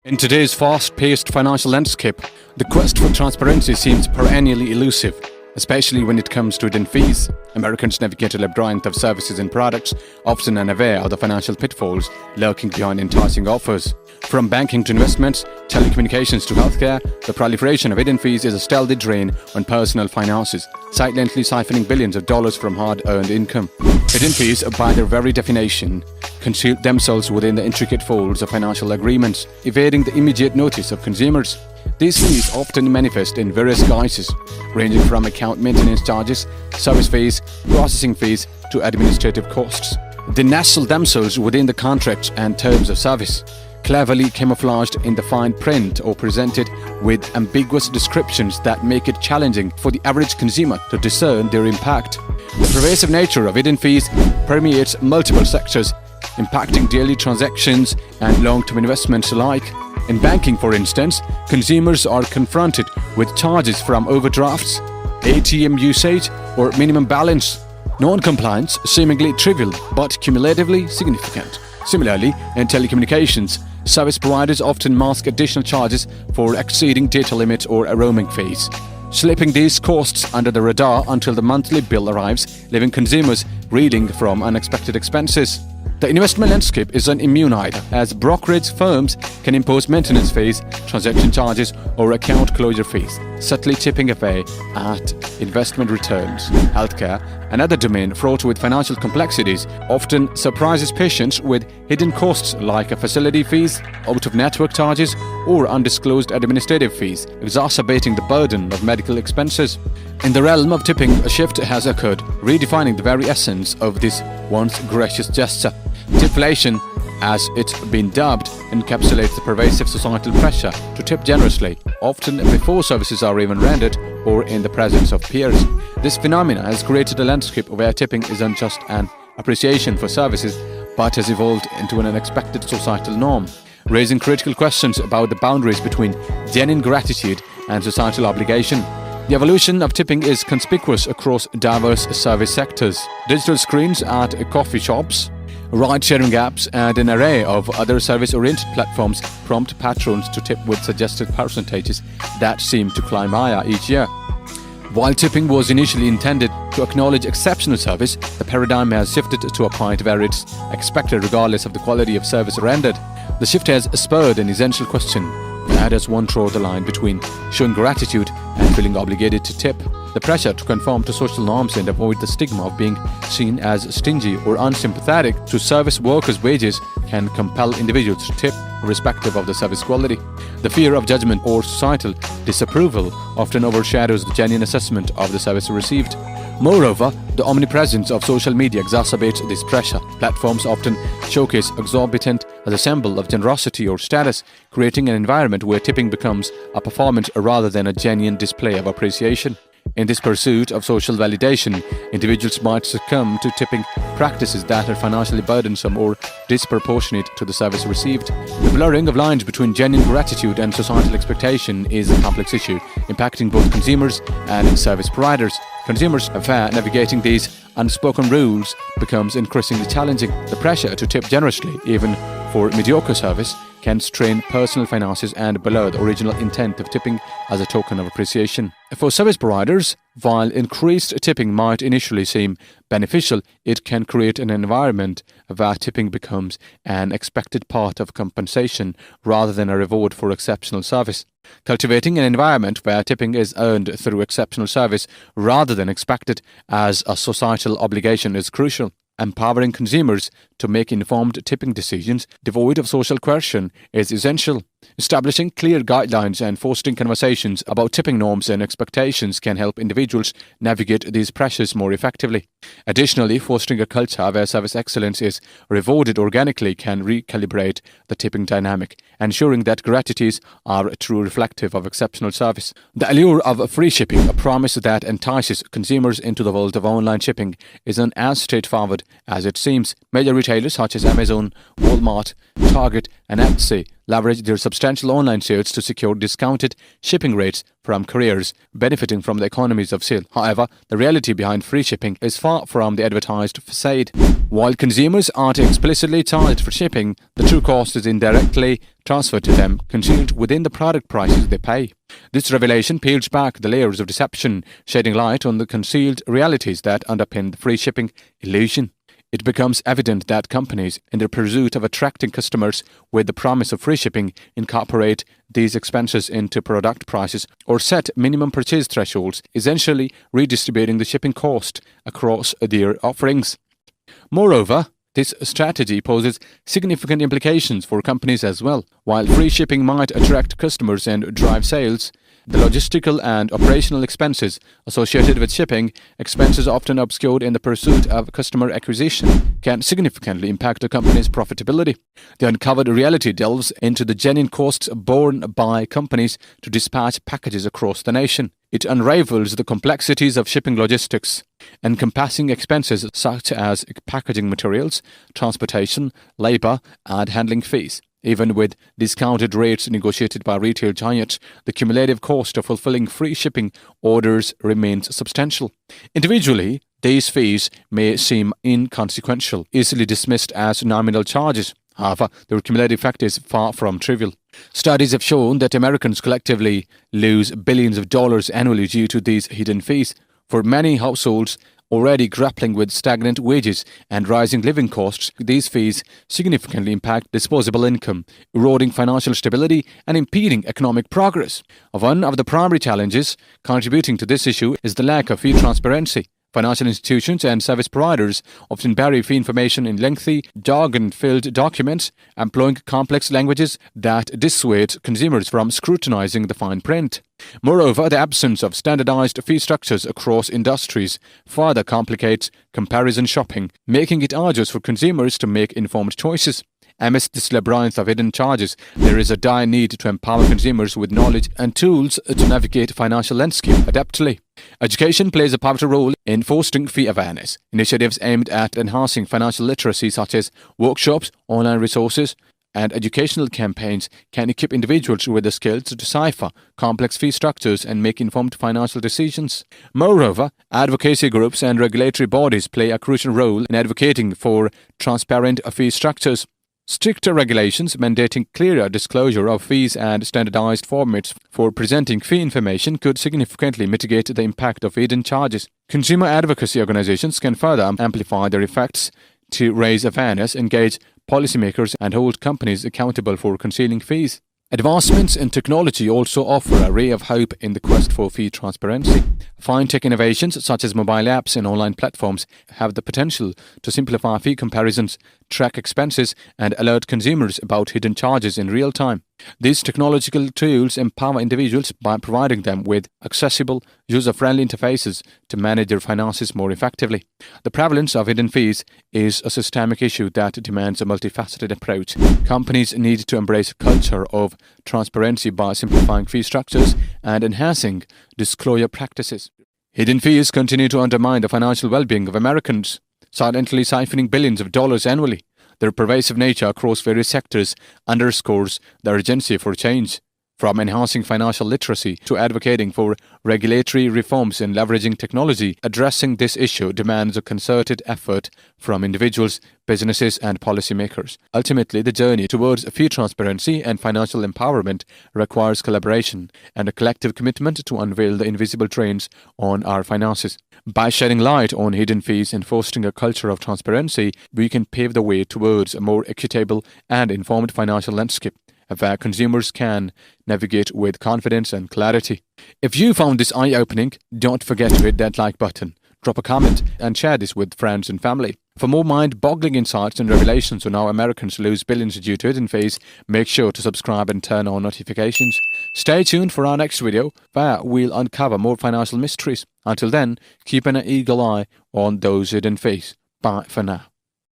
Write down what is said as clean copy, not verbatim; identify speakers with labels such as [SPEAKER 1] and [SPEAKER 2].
[SPEAKER 1] In today's fast-paced financial landscape, the quest for transparency seems perennially elusive, especially when it comes to hidden fees. Americans navigate a labyrinth of services and products, often unaware of the financial pitfalls lurking behind enticing offers. From banking to investments, telecommunications to healthcare, the proliferation of hidden fees is a stealthy drain on personal finances, silently siphoning billions of dollars from hard-earned income. Hidden fees, by their very definition, conceal themselves within the intricate folds of financial agreements, evading the immediate notice of consumers. These fees often manifest in various guises, ranging from account maintenance charges, service fees, processing fees, to administrative costs. They nestle themselves within the contracts and terms of service, cleverly camouflaged in the fine print or presented with ambiguous descriptions that make it challenging for the average consumer to discern their impact. The pervasive nature of hidden fees permeates multiple sectors, impacting daily transactions and long-term investments alike. In banking, for instance, consumers are confronted with charges from overdrafts, ATM usage, or minimum balance. Non-compliance seemingly trivial but cumulatively significant. Similarly, in telecommunications, service providers often mask additional charges for exceeding data limits or roaming fees, slipping these costs under the radar until the monthly bill arrives, leaving consumers reeling from unexpected expenses. The investment landscape isn't immune either, as brokerage firms can impose maintenance fees, transaction charges, or account closure fees, subtly chipping away at investment returns. Healthcare, another domain fraught with financial complexities, often surprises patients with hidden costs like facility fees, out-of-network charges, or undisclosed administrative fees, exacerbating the burden of medical expenses. In the realm of tipping, a shift has occurred, redefining the very essence of this once gracious gesture. Tipflation, as it's been dubbed, encapsulates the pervasive societal pressure to tip generously, often before services are even rendered or in the presence of peers. This phenomenon has created a landscape where tipping isn't just an appreciation for services, but has evolved into an unexpected societal norm, raising critical questions about the boundaries between genuine gratitude and societal obligation. The evolution of tipping is conspicuous across diverse service sectors. Digital screens at coffee shops, ride-sharing apps, and an array of other service-oriented platforms prompt patrons to tip with suggested percentages that seem to climb higher each year. While tipping was initially intended to acknowledge exceptional service, the paradigm has shifted to a point where it's expected regardless of the quality of service rendered. The shift has spurred an essential question: how does one draw the line between showing gratitude and feeling obligated to tip? The pressure to conform to social norms and avoid the stigma of being seen as stingy or unsympathetic to service workers' wages can compel individuals to tip, irrespective of the service quality. The fear of judgment or societal disapproval often overshadows the genuine assessment of the service received. Moreover, the omnipresence of social media exacerbates this pressure. Platforms often showcase exorbitant as a symbol of generosity or status, creating an environment where tipping becomes a performance rather than a genuine display of appreciation. In this pursuit of social validation, individuals might succumb to tipping practices that are financially burdensome or disproportionate to the service received. The blurring of lines between genuine gratitude and societal expectation is a complex issue, impacting both consumers and service providers. Consumers' affair navigating these unspoken rules becomes increasingly challenging. The pressure to tip generously, even for mediocre service, can strain personal finances and blur the original intent of tipping as a token of appreciation. For service providers, while increased tipping might initially seem beneficial, it can create an environment where tipping becomes an expected part of compensation rather than a reward for exceptional service. Cultivating an environment where tipping is earned through exceptional service rather than expected as a societal obligation is crucial. Empowering consumers to make informed tipping decisions devoid of social coercion is essential. Establishing clear guidelines and fostering conversations about tipping norms and expectations can help individuals navigate these pressures more effectively. Additionally, fostering a culture where service excellence is rewarded organically can recalibrate the tipping dynamic, ensuring that gratuities are true reflective of exceptional service. The allure of free shipping, a promise that entices consumers into the world of online shipping, isn't as straightforward as it seems. Major retailers such as Amazon, Walmart, Target, and Etsy leverage their substantial online sales to secure discounted shipping rates from couriers, benefiting from the economies of scale. However, the reality behind free shipping is far from the advertised facade. While consumers aren't explicitly charged for shipping, the true cost is indirectly transferred to them, concealed within the product prices they pay. This revelation peels back the layers of deception, shedding light on the concealed realities that underpin the free shipping illusion. It becomes evident that companies, in their pursuit of attracting customers with the promise of free shipping, incorporate these expenses into product prices or set minimum purchase thresholds, essentially redistributing the shipping cost across their offerings. Moreover, this strategy poses significant implications for companies as well. While free shipping might attract customers and drive sales, the logistical and operational expenses associated with shipping, expenses often obscured in the pursuit of customer acquisition, can significantly impact a company's profitability. The uncovered reality delves into the genuine costs borne by companies to dispatch packages across the nation. It unravels the complexities of shipping logistics, encompassing expenses such as packaging materials, transportation, labor, and handling fees. Even with discounted rates negotiated by retail giants, the cumulative cost of fulfilling free shipping orders remains substantial. Individually, these fees may seem inconsequential, easily dismissed as nominal charges. However, their cumulative effect is far from trivial. Studies have shown that Americans collectively lose billions of dollars annually due to these hidden fees. For many households already grappling with stagnant wages and rising living costs, these fees significantly impact disposable income, eroding financial stability and impeding economic progress. One of the primary challenges contributing to this issue is the lack of fee transparency. Financial institutions and service providers often bury fee information in lengthy, jargon-filled documents, employing complex languages that dissuade consumers from scrutinizing the fine print. Moreover, the absence of standardized fee structures across industries further complicates comparison shopping, making it arduous for consumers to make informed choices. Amidst this labyrinth of hidden charges, there is a dire need to empower consumers with knowledge and tools to navigate financial landscape adeptly. Education plays a pivotal role in fostering fee awareness. Initiatives aimed at enhancing financial literacy, such as workshops, online resources, and educational campaigns, can equip individuals with the skills to decipher complex fee structures and make informed financial decisions. Moreover, advocacy groups and regulatory bodies play a crucial role in advocating for transparent fee structures. Stricter regulations mandating clearer disclosure of fees and standardized formats for presenting fee information could significantly mitigate the impact of hidden charges. Consumer advocacy organizations can further amplify their effects to raise awareness, engage policymakers, and hold companies accountable for concealing fees. Advancements in technology also offer a ray of hope in the quest for fee transparency. Fintech innovations such as mobile apps and online platforms have the potential to simplify fee comparisons, track expenses, and alert consumers about hidden charges in real time. These technological tools empower individuals by providing them with accessible, user-friendly interfaces to manage their finances more effectively. The prevalence of hidden fees is a systemic issue that demands a multifaceted approach. Companies need to embrace a culture of transparency by simplifying fee structures and enhancing disclosure practices. Hidden fees continue to undermine the financial well-being of Americans, silently siphoning billions of dollars annually. Their pervasive nature across various sectors underscores the urgency for change. From enhancing financial literacy to advocating for regulatory reforms and leveraging technology, addressing this issue demands a concerted effort from individuals, businesses, and policymakers. Ultimately, the journey towards fee transparency and financial empowerment requires collaboration and a collective commitment to unveil the invisible drains on our finances. By shedding light on hidden fees and fostering a culture of transparency, we can pave the way towards a more equitable and informed financial landscape, where consumers can navigate with confidence and clarity. If you found this eye-opening, don't forget to hit that like button, drop a comment, and share this with friends and family. For more mind-boggling insights and revelations on how Americans lose billions due to hidden fees, make sure to subscribe and turn on notifications. Stay tuned for our next video, where we'll uncover more financial mysteries. Until then, keep an eagle eye on those hidden fees. Bye for now.